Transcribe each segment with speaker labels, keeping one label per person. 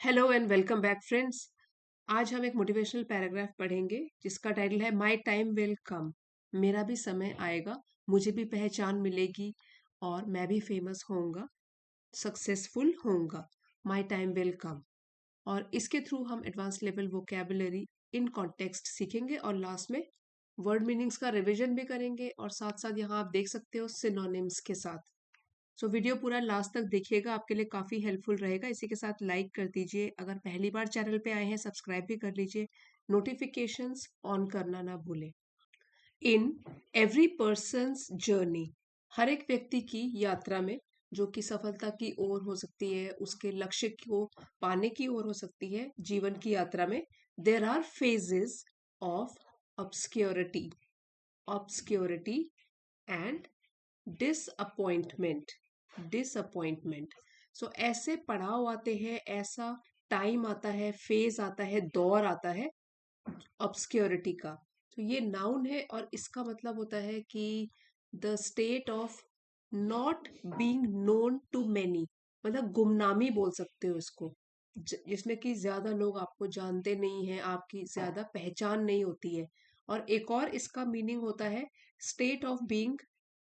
Speaker 1: Hello and welcome back friends. आज हम एक मोटिवेशनल पैराग्राफ पढ़ेंगे जिसका टाइटल है माय टाइम विल कम। मेरा भी समय आएगा, मुझे भी पहचान मिलेगी और मैं भी फेमस होऊंगा, सक्सेसफुल होऊंगा। My time will come. और इसके थ्रू हम advance level vocabulary in context सीखेंगे और लास्ट में वर्ड मीनिंग्स का रिवीजन भी करेंगे और साथ साथ यहाँ आप देख सकते हो सिनोनिम्स के साथ। सो वीडियो पूरा लास्ट तक देखिएगा, आपके लिए काफ़ी हेल्पफुल रहेगा। इसी के साथ लाइक कर दीजिए, अगर पहली बार चैनल पे आए हैं सब्सक्राइब भी कर लीजिए, नोटिफिकेशंस ऑन करना ना भूलें। इन एवरी पर्सन्स जर्नी, हर एक व्यक्ति की यात्रा में, जो कि सफलता की ओर हो सकती है, उसके लक्ष्य को पाने की ओर हो सकती है, जीवन की यात्रा में there are phases of obscurity obscurity and disappointment disappointment. So ऐसे पड़ाव आते हैं, ऐसा टाइम आता है, फेज आता है, दौर आता है ऑब्सक्योरिटी का। तो ये नाउन है और इसका मतलब होता है कि the state of not being known to many, मतलब गुमनामी बोल सकते हो इसको, जिसमें कि ज्यादा लोग आपको जानते नहीं हैं, आपकी ज्यादा पहचान नहीं होती है। और एक और इसका मीनिंग होता है स्टेट ऑफ बीइंग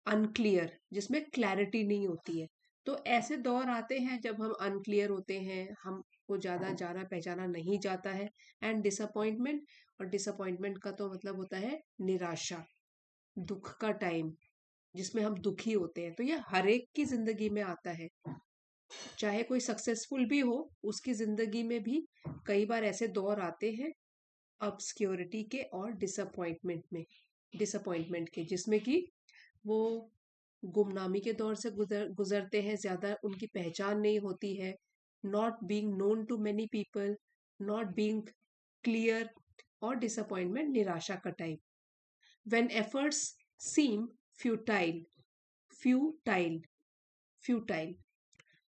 Speaker 1: अनक्लियर, जिसमें क्लैरिटी नहीं होती है। तो ऐसे दौर आते हैं जब हम अनक्लियर होते हैं, हमको ज्यादा जाना पहचाना नहीं जाता है। एंड डिसअपॉइंटमेंट, और डिसअपॉइंटमेंट का तो मतलब होता है निराशा, दुख का टाइम, जिसमें हम दुखी होते हैं। तो ये हर एक की जिंदगी में आता है, चाहे कोई सक्सेसफुल भी हो, उसकी जिंदगी में भी कई बार ऐसे दौर आते हैं ऑब्सक्योरिटी के और डिसअपॉइंटमेंट के, जिसमें कि वो गुमनामी के दौर से गुजरते हैं, ज्यादा उनकी पहचान नहीं होती है, not being known to many people, not being clear, और डिसअपॉइंटमेंट निराशा का type. When efforts seem futile, futile futile,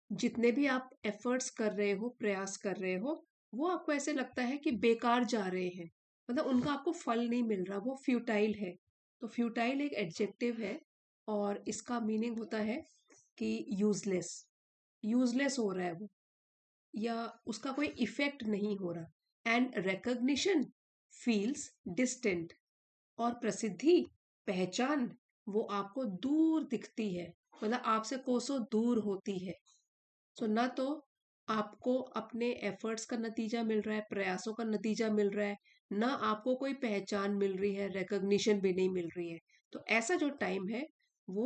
Speaker 1: जितने भी आप एफर्ट्स कर रहे हो, प्रयास कर रहे हो, वो आपको ऐसे लगता है कि बेकार जा रहे हैं, मतलब उनका आपको फल नहीं मिल रहा, वो फ्यूटाइल है। तो फ्यूटाइल एक एडजेक्टिव है और इसका मीनिंग होता है कि यूजलेस, यूजलेस हो रहा है वो, या उसका कोई इफेक्ट नहीं हो रहा। एंड रिकग्निशन फील्स डिस्टेंट, और प्रसिद्धि, पहचान, वो आपको दूर दिखती है, मतलब आपसे कोसों दूर होती है। सो ना तो आपको अपने एफर्ट्स का नतीजा मिल रहा है, प्रयासों का नतीजा मिल रहा है, ना आपको कोई पहचान मिल रही है, रिकग्निशन भी नहीं मिल रही है। तो ऐसा जो टाइम है वो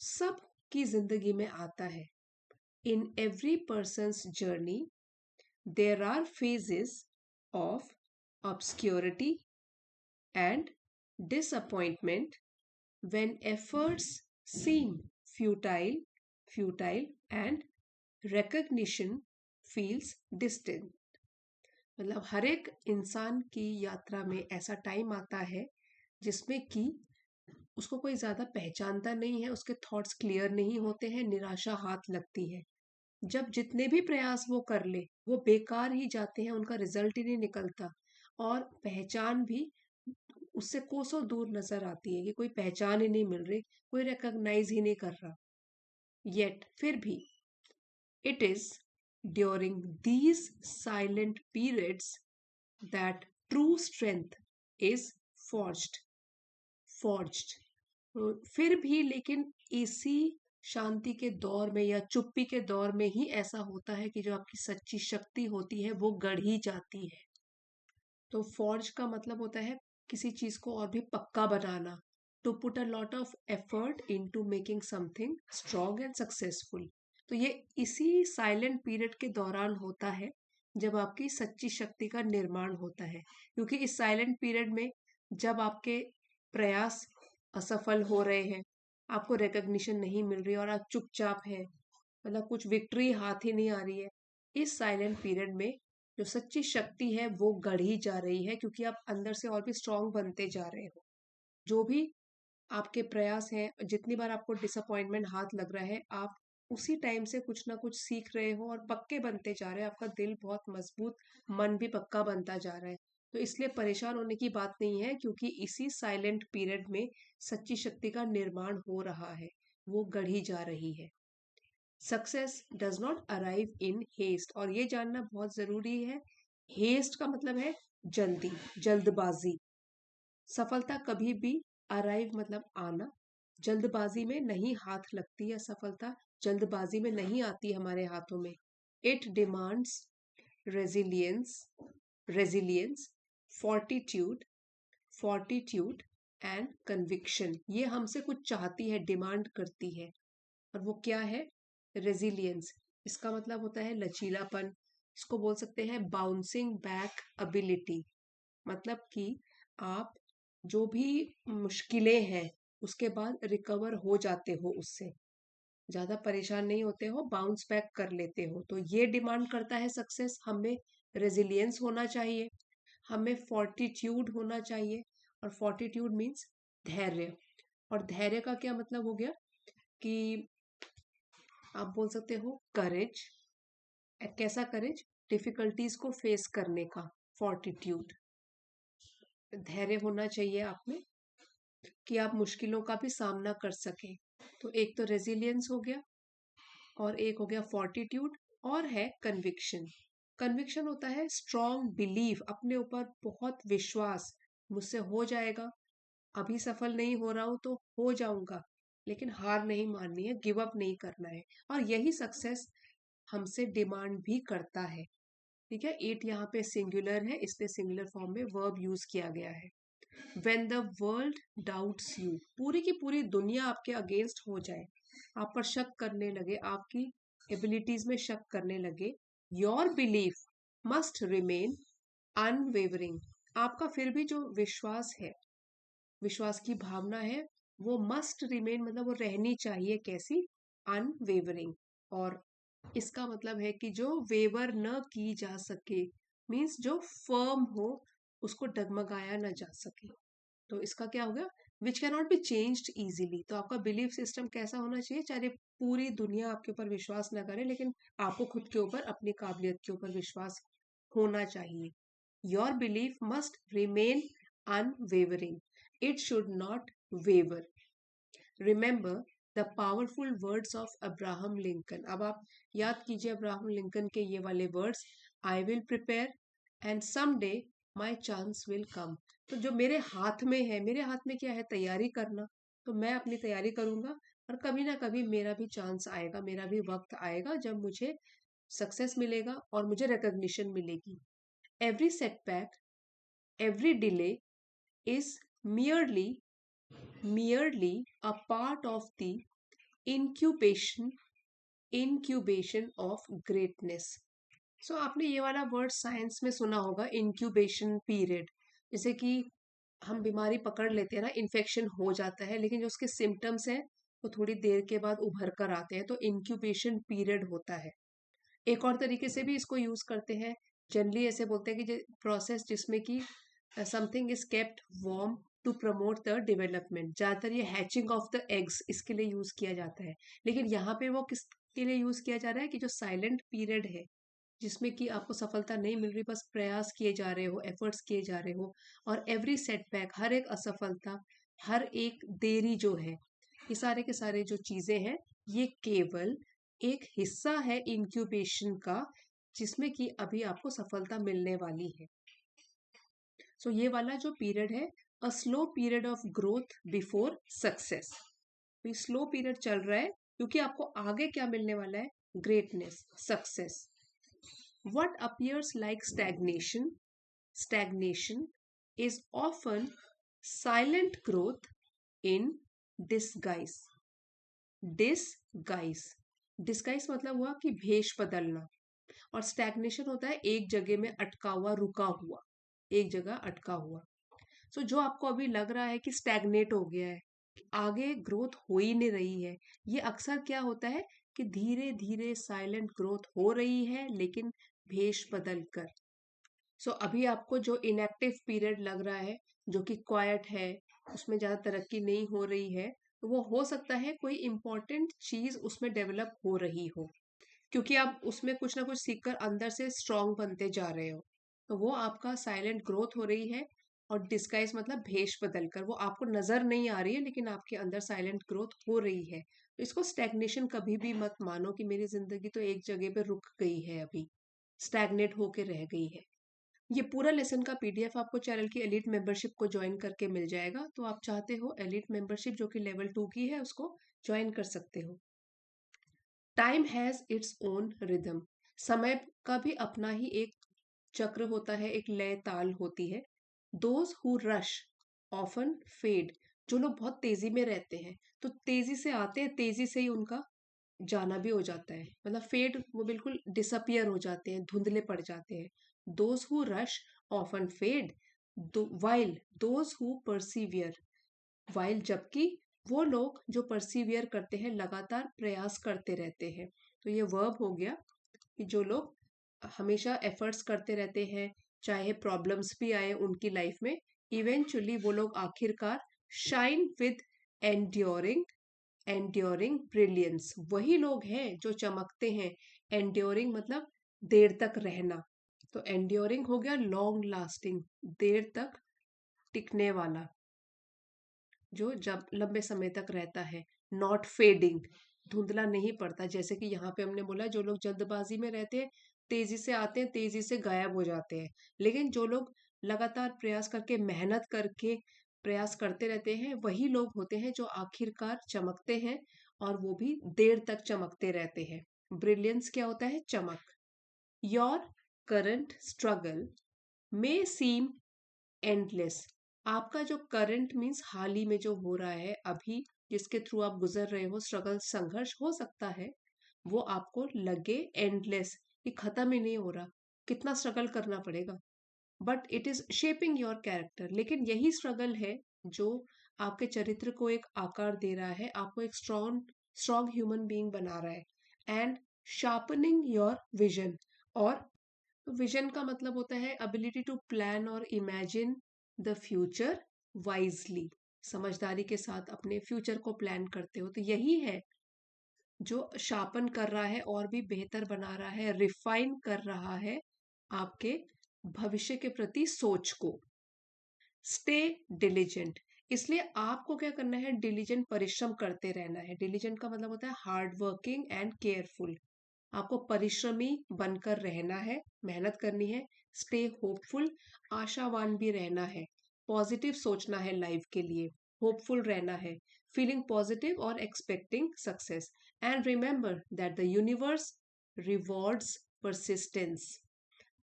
Speaker 1: सब की जिंदगी में आता है। In every person's journey there are phases of obscurity and disappointment, when efforts seem futile and recognition feels distant। मतलब हर एक इंसान की यात्रा में ऐसा टाइम आता है जिसमें कि उसको कोई ज्यादा पहचानता नहीं है, उसके थॉट्स क्लियर नहीं होते हैं, निराशा हाथ लगती है। जब जितने भी प्रयास वो कर ले वो बेकार ही जाते हैं, उनका रिजल्ट ही नहीं निकलता, और पहचान भी उससे कोसों दूर नजर आती है कि कोई पहचान ही नहीं मिल रही, कोई रिकॉग्नाइज ही नहीं कर रहा। येट फिर भी, it is during these silent periods that true strength is forged forged। फिर भी लेकिन इसी शांति के दौर में या चुप्पी के दौर में ही ऐसा होता है कि जो आपकी सच्ची शक्ति होती है वो गढ़ी जाती है। तो फॉर्ज का मतलब होता है किसी चीज को और भी पक्का बनाना, to put a lot of effort into making something strong and successful. तो ये इसी साइलेंट पीरियड के दौरान होता है जब आपकी सच्ची शक्ति का निर्माण होता है, क्योंकि इस साइलेंट पीरियड में जब आपके प्रयास असफल हो रहे हैं, आपको रिकग्निशन नहीं मिल रही और आप चुपचाप है, मतलब कुछ विक्ट्री हाथ ही नहीं आ रही है, इस साइलेंट पीरियड में जो सच्ची शक्ति है वो गढ़ी जा रही है, क्योंकि आप अंदर से और भी स्ट्रांग बनते जा रहे हो। जो भी आपके प्रयास हैं, जितनी बार आपको डिसअपॉइंटमेंट हाथ लग रहा है, आप उसी टाइम से कुछ ना कुछ सीख रहे हो और पक्के बनते जा रहे हैं, आपका दिल बहुत मजबूत, मन भी पक्का बनता जा रहा है। तो इसलिए परेशान होने की बात नहीं है, क्योंकि इसी साइलेंट पीरियड में सच्ची शक्ति का निर्माण हो रहा है, वो गढ़ी जा रही है। Success does not arrive in haste, और ये जानना बहुत जरूरी है। हेस्ट का मतलब है जल्दी, जल्दबाजी। सफलता कभी भी, अराइव मतलब आना, जल्दबाजी में नहीं हाथ लगती है सफलता, जल्दबाजी में नहीं आती हमारे हाथों में। It demands resilience, resilience, fortitude, fortitude and conviction. ये हमसे कुछ चाहती है, डिमांड करती है, और वो क्या है? रेजिलियंस। इसका मतलब होता है लचीलापन, इसको बोल सकते हैं बाउंसिंग बैक एबिलिटी। मतलब कि आप जो भी मुश्किलें हैं उसके बाद रिकवर हो जाते हो, उससे ज्यादा परेशान नहीं होते हो, बाउंस बैक कर लेते हो। तो ये डिमांड करता है सक्सेस। हमें रेजिलियंस होना चाहिए, हमें फोर्टिट्यूड होना चाहिए, और फोर्टिट्यूड मीन्स धैर्य। और धैर्य का क्या मतलब हो गया कि आप बोल सकते हो करेज। कैसा करेज? डिफिकल्टीज को फेस करने का फोर्टिट्यूड। धैर्य होना चाहिए आप में कि आप मुश्किलों का भी सामना कर सके। तो एक तो रेजिलियंस हो गया, और एक हो गया फोर्टिट्यूड, और है कन्विक्शन। कन्विक्शन होता है स्ट्रॉन्ग बिलीफ, अपने ऊपर बहुत विश्वास, मुझसे हो जाएगा, अभी सफल नहीं हो रहा हूं तो हो जाऊंगा, लेकिन हार नहीं माननी है, गिव अप नहीं करना है। और यही सक्सेस हमसे डिमांड भी करता है। ठीक है, इट यहाँ पे सिंगुलर है, इसलिए सिंगुलर फॉर्म में वर्ब यूज किया गया है। When the world doubts you, पूरी की पूरी दुनिया आपके अगेंस्ट हो जाए, आप पर शक करने लगे, आपकी एबिलिटीज में शक करने लगे, your belief must remain unwavering. आपका फिर भी जो विश्वास है, विश्वास की भावना है, वो मस्ट रिमेन मतलब वो रहनी चाहिए, कैसी? अनवेवरिंग। और इसका मतलब है कि जो वेवर न की जा सके, मीन्स जो फर्म हो, उसको डगमगाया न जा सके। तो इसका क्या होगा? Which can not be changed easily. तो आपका बिलीफ सिस्टम कैसा होना चाहिए? चाहे पूरी दुनिया आपके ऊपर विश्वास न करे, लेकिन आपको खुद के ऊपर, अपनी काबिलियत के ऊपर विश्वास होना चाहिए। Your belief must remain unwavering, it should not waver. Remember the powerful words of Abraham Lincoln. अब आप याद कीजिए अब्राहम लिंकन के ये वाले words, I will prepare and some day my chance will come. तो जो मेरे हाथ में है, मेरे हाथ में क्या है? तैयारी करना। तो मैं अपनी तैयारी करूंगा, और कभी ना कभी मेरा भी चांस आएगा, मेरा भी वक्त आएगा जब मुझे सक्सेस मिलेगा और मुझे रिकग्निशन मिलेगी। Every setback, every delay is merely a part of the incubation incubation of greatness. सो आपने ये वाला वर्ड साइंस में सुना होगा, इंक्यूबेशन पीरियड। जैसे कि हम बीमारी पकड़ लेते हैं ना, इन्फेक्शन हो जाता है, लेकिन जो उसके सिम्टम्स हैं वो थोड़ी देर के बाद उभर कर आते हैं, तो इंक्यूबेशन पीरियड होता है। एक और तरीके से भी इसको यूज करते हैं, जनरली ऐसे बोलते हैं कि प्रोसेस जिसमें कि something is kept warm to promote the development. ज्यादातर ये हैचिंग ऑफ द एग्स इसके लिए यूज किया जाता है, लेकिन यहाँ पे वो किसके लिए यूज किया जा रहा है कि जो साइलेंट पीरियड है, जिसमें कि आपको सफलता नहीं मिल रही, बस प्रयास किए जा रहे हो, एफर्ट्स किए जा रहे हो, और एवरी सेटबैक, हर एक असफलता, हर एक देरी जो है, ये सारे के सारे जो चीजें हैं, ये केवल एक हिस्सा है इंक्यूबेशन का, जिसमें कि अभी आपको सफलता मिलने वाली है। सो ये वाला जो पीरियड है, a slow period of growth before success. ये स्लो पीरियड चल रहा है क्योंकि आपको आगे क्या मिलने वाला है? Greatness, success. What appears like stagnation is often silent growth in disguise. Disguise, disguise मतलब हुआ कि भेष बदलना, और स्टैग्नेशन होता है एक जगह में अटका हुआ, रुका हुआ, एक जगह अटका हुआ। सो जो आपको अभी लग रहा है कि स्टैग्नेट हो गया है, आगे ग्रोथ हो ही नहीं रही है, ये अक्सर क्या होता है कि धीरे धीरे साइलेंट ग्रोथ हो रही है, लेकिन भेष बदल कर। सो अभी आपको जो इनएक्टिव पीरियड लग रहा है, जो कि क्वाइट है, उसमें ज्यादा तरक्की नहीं हो रही है, तो वो हो सकता है कोई इंपॉर्टेंट चीज उसमें डेवलप हो रही हो, क्योंकि आप उसमें कुछ ना कुछ सीखकर अंदर से स्ट्रांग बनते जा रहे हो। तो वो आपका साइलेंट ग्रोथ हो रही है, और डिस्गाइज मतलब भेष बदल कर, वो आपको नजर नहीं आ रही है, लेकिन आपके अंदर साइलेंट ग्रोथ हो रही है। इसको स्टैग्नेशन कभी भी मत मानो कि मेरी जिंदगी तो एक जगह पे रुक गई है, अभी स्टैग्नेट होके रह गई है। ये पूरा लेसन का पीडीएफ आपको चैनल की एलिट मेंबरशिप को ज्वाइन करके मिल जाएगा। तो आप चाहते हो एलिट मेंबरशिप जो कि लेवल 2 की है उसको ज्वाइन कर सकते हो। Time has its own rhythm. समय का भी अपना ही एक चक्र होता है, एक लय ताल होती है। Those who rush often fade. जो लोग बहुत तेजी में रहते हैं तो तेजी से आते हैं, तेजी से ही उनका जाना भी हो जाता है, मतलब फेड, वो बिल्कुल डिसअपियर हो जाते हैं, धुंधले पड़ जाते हैं। Those who rush often fade, while those who persevere, while जबकि वो लोग जो परसिवियर करते हैं, लगातार प्रयास करते रहते हैं। तो ये वर्ब हो गया कि जो लोग हमेशा एफर्ट्स करते रहते हैं, चाहे प्रॉब्लम्स भी आए उनकी लाइफ में, इवेंचुअली वो लोग आखिरकार shine with enduring, enduring brilliance. वही लोग हैं जो चमकते हैं। एंड्योरिंग मतलब देर तक रहना, तो एंड्योरिंग हो गया लॉन्ग लास्टिंग, देर तक टिकने वाला, जो जब लंबे समय तक रहता है। नॉट फेडिंग, धुंधला नहीं पड़ता, जैसे कि यहाँ पे हमने बोला जो लोग जल्दबाजी में रहते हैं, तेजी से आते हैं, तेजी से गायब हो जाते हैं। लेकिन जो लोग लगातार प्रयास करके, मेहनत करके प्रयास करते रहते हैं, वही लोग होते हैं जो आखिरकार चमकते हैं, और वो भी देर तक चमकते रहते हैं। ब्रिलियंस क्या होता है? चमक। Your current struggle may seem endless. आपका जो करंट मीन्स हाल ही में जो हो रहा है, अभी जिसके थ्रू आप गुजर रहे हो, स्ट्रगल, संघर्ष हो सकता है, वो आपको लगे एंडलेस, कि खत्म ही नहीं हो रहा, कितना स्ट्रगल करना पड़ेगा। But it is shaping your character. लेकिन यही स्ट्रगल है जो आपके चरित्र को एक आकार दे रहा है, आपको एक स्ट्रॉन्ग स्ट्रॉन्ग ह्यूमन बीइंग बना रहा है। And sharpening your vision. और विजन का मतलब होता है एबिलिटी टू प्लान और इमेजिन द फ्यूचर वाइजली। समझदारी के साथ अपने फ्यूचर को प्लान करते हो, तो यही है जो शार्पन कर रहा है और भी बेहतर बना रहा है, रिफाइन कर रहा है आपके भविष्य के प्रति सोच को। Stay diligent. इसलिए आपको क्या करना है? डिलीजेंट, परिश्रम करते रहना है। डिलीजेंट का मतलब होता है हार्ड वर्किंग एंड केयरफुल। आपको परिश्रमी बनकर रहना है, मेहनत करनी है। स्टे होपफुल, आशावान भी रहना है। पॉजिटिव सोचना है लाइफ के लिए, होपफुल रहना है, फीलिंग पॉजिटिव और expecting success. And remember that the universe rewards persistence.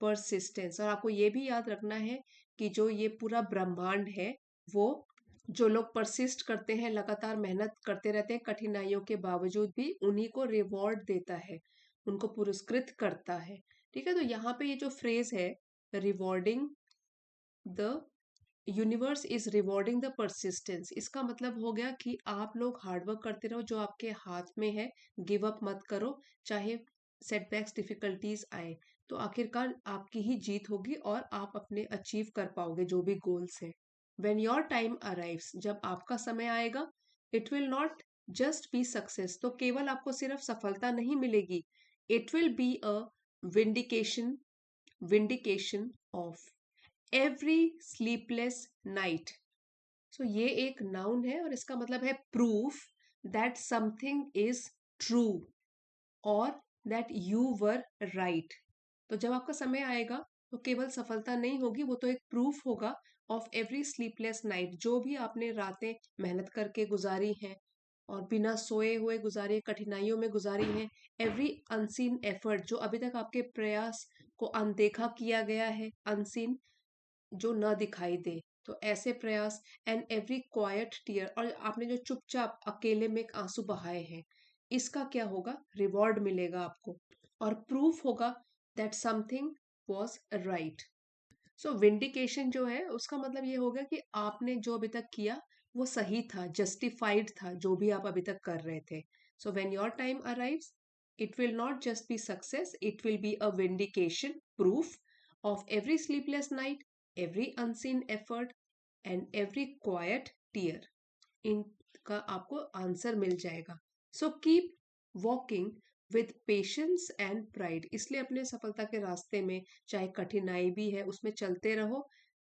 Speaker 1: Persistence, और आपको ये भी याद रखना है कि जो ये पूरा ब्रह्मांड है, वो जो लोग परसिस्ट करते हैं, लगातार मेहनत करते रहते हैं कठिनाइयों के बावजूद भी, उन्हीं को रिवॉर्ड देता है, उनको पुरस्कृत करता है। ठीक है, तो यहाँ पे ये जो फ्रेज है, rewarding the universe is rewarding the persistence, इसका मतलब हो गया कि आप लोग हार्डवर्क करते रहो, जो आपके हाथ में है, गिव अप मत करो, चाहे सेटबैक्स, डिफिकल्टीज आए, तो आखिरकार आपकी ही जीत होगी और आप अपने अचीव कर पाओगे जो भी गोल्स हैं। वेन योर टाइम अराइव्स, जब आपका समय आएगा, it will not just be success, तो केवल आपको सिर्फ सफलता नहीं मिलेगी, it will be a vindication, vindication of every sleepless night. So ये एक नाउन है और इसका मतलब है proof that something is true और दैट यू वर राइट। तो जब आपका समय आएगा तो केवल सफलता नहीं होगी, वो तो एक प्रूफ होगा ऑफ एवरी स्लीपलेस नाइट, जो भी आपने रातें मेहनत करके गुजारी हैं और बिना सोए हुए गुजारी, कठिनाइयों में गुजारी हैं। एवरी अनसीन एफर्ट, जो अभी तक आपके प्रयास को अनदेखा किया गया है, अनसीन, जो न दिखाई दे, तो ऐसे प्रयास। एंड एवरी क्वाइट टीयर, और आपने जो चुपचाप अकेले में एक आंसू बहाए हैं, इसका क्या होगा? रिवॉर्ड मिलेगा आपको, और प्रूफ होगा that something was right. So vindication जो है उसका मतलब ये हो गया कि आपने जो अभी तक किया वो सही था, जस्टिफाइड था, जो भी आप अभी तक कर रहे थे। So when your time arrives, it will not just be success, it will be a vindication, proof of every sleepless night, every unseen effort and every quiet tear. इनका आपको आंसर मिल जाएगा। So keep walking with patience and pride. इसलिए अपने सफलता के रास्ते में चाहे कठिनाई भी है, उसमें चलते रहो,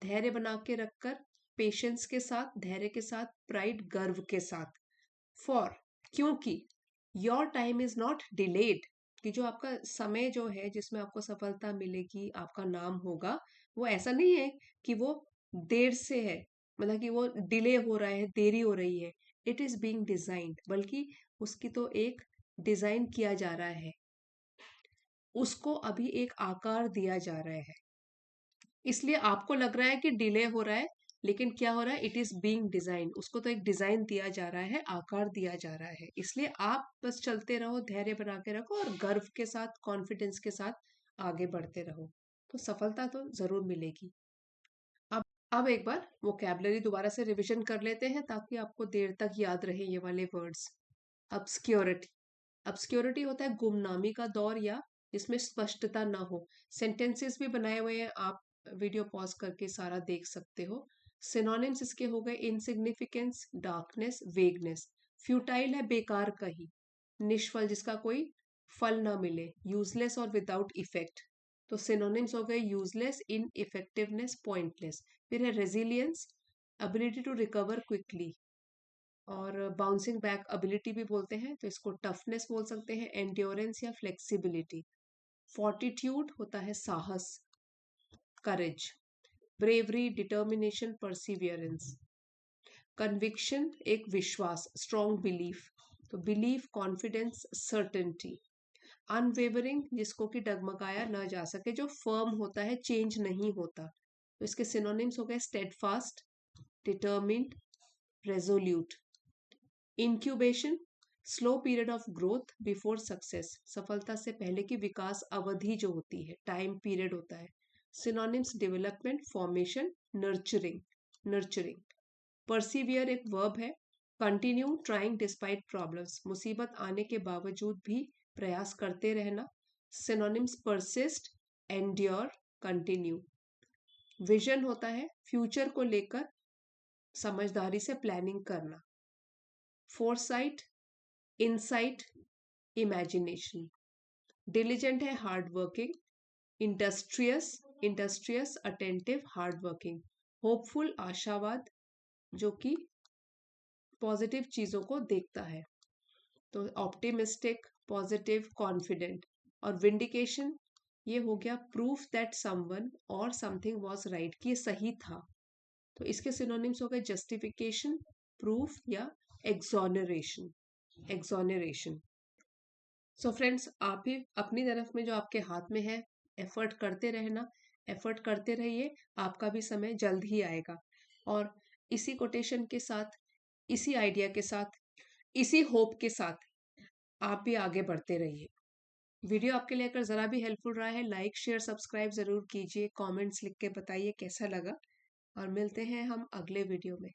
Speaker 1: धैर्य बना के रखकर, पेशेंस के साथ, धैर्य के साथ, प्राइड, गर्व के साथ। फॉर क्योंकि your time is not delayed, कि जो आपका समय जो है जिसमें आपको सफलता मिलेगी, आपका नाम होगा, वो ऐसा नहीं है कि वो देर से है, मतलब कि वो डिले हो रहा है, देरी हो रही है। इट इज बीइंग डिजाइन्ड, बल्कि उसकी तो एक डिजाइन किया जा रहा है, उसको अभी एक आकार दिया जा रहा है। इसलिए आपको लग रहा है कि डिले हो रहा है, लेकिन क्या हो रहा है, इट इज बीइंग डिजाइन, उसको तो एक डिजाइन दिया जा रहा है, आकार दिया जा रहा है। इसलिए आप बस चलते रहो, धैर्य बना के रखो और गर्व के साथ, कॉन्फिडेंस के साथ आगे बढ़ते रहो, तो सफलता तो जरूर मिलेगी। अब अब एक बार वोकैबलरी दोबारा से रिवीजन कर लेते हैं ताकि आपको देर तक याद रहे ये वाले वर्ड्स। ऑब्सक्योरिटी, ऑब्सक्योरिटी होता है गुमनामी का दौर, या जिसमें स्पष्टता ना हो। सेंटेंसेस भी बनाए हुए हैं, आप वीडियो पॉज करके सारा देख सकते हो। सिनोनिम्स इसके हो गए इनसिग्निफिकेंस, डार्कनेस, वेगनेस। फ्यूटाइल है बेकार कही, निष्फल जिसका कोई फल ना मिले, यूजलेस और विदाउट इफेक्ट। तो सिनोनिम्स हो गए यूजलेस, इन इफेक्टिवनेस, पॉइंटलेस। फिर है resilience, ability to recover quickly, और बाउंसिंग बैक एबिलिटी भी बोलते हैं, तो इसको टफनेस बोल सकते हैं, एंड्योरेंस या फ्लेक्सिबिलिटी। फोर्टिट्यूड होता है साहस, courage. Bravery, determination, perseverance. Conviction एक विश्वास, स्ट्रॉन्ग बिलीफ, तो बिलीफ, कॉन्फिडेंस, सर्टेनिटी। अनवेवरिंग जिसको कि डगमगाया ना जा सके, जो फर्म होता है, चेंज नहीं होता, तो इसके सिनोनिम्स हो गए steadfast, determined, resolute. Incubation, slow period of growth before success, सफलता से पहले की विकास अवधि जो होती है, टाइम पीरियड होता है। Synonyms development, formation, nurturing, nurturing. Persevere एक वर्ब है, कंटिन्यू ट्राइंग डिस्पाइट प्रॉब्लम्स, मुसीबत आने के बावजूद भी प्रयास करते रहना। Synonyms persist, endure, continue. Vision होता है फ्यूचर को लेकर समझदारी से प्लानिंग करना। Foresight, insight, imagination. डिलीजेंट है hard working, industrious, industrious, attentive, hard working. Hopeful आशावाद, जो कि पॉजिटिव चीजों को देखता है, तो ऑप्टिमिस्टिक, पॉजिटिव, कॉन्फिडेंट। और विंडिकेशन, ये हो गया प्रूफ दैट समवन और समथिंग वाज राइट, कि ये सही था, तो इसके सिनोनिम्स हो गए जस्टिफिकेशन, प्रूफ या एक्सोनरेशन, एक्सोनरेशन। सो फ्रेंड्स, आप भी अपनी तरफ में जो आपके हाथ में है, एफर्ट करते रहना, एफर्ट करते रहिए, आपका भी समय जल्द ही आएगा। और इसी कोटेशन के साथ, इसी आइडिया के साथ, इसी होप के साथ आप भी आगे बढ़ते रहिए। वीडियो आपके लिए अगर ज़रा भी हेल्पफुल रहा है, लाइक शेयर सब्सक्राइब ज़रूर कीजिए, कमेंट्स लिख के बताइए कैसा लगा, और मिलते हैं हम अगले वीडियो में।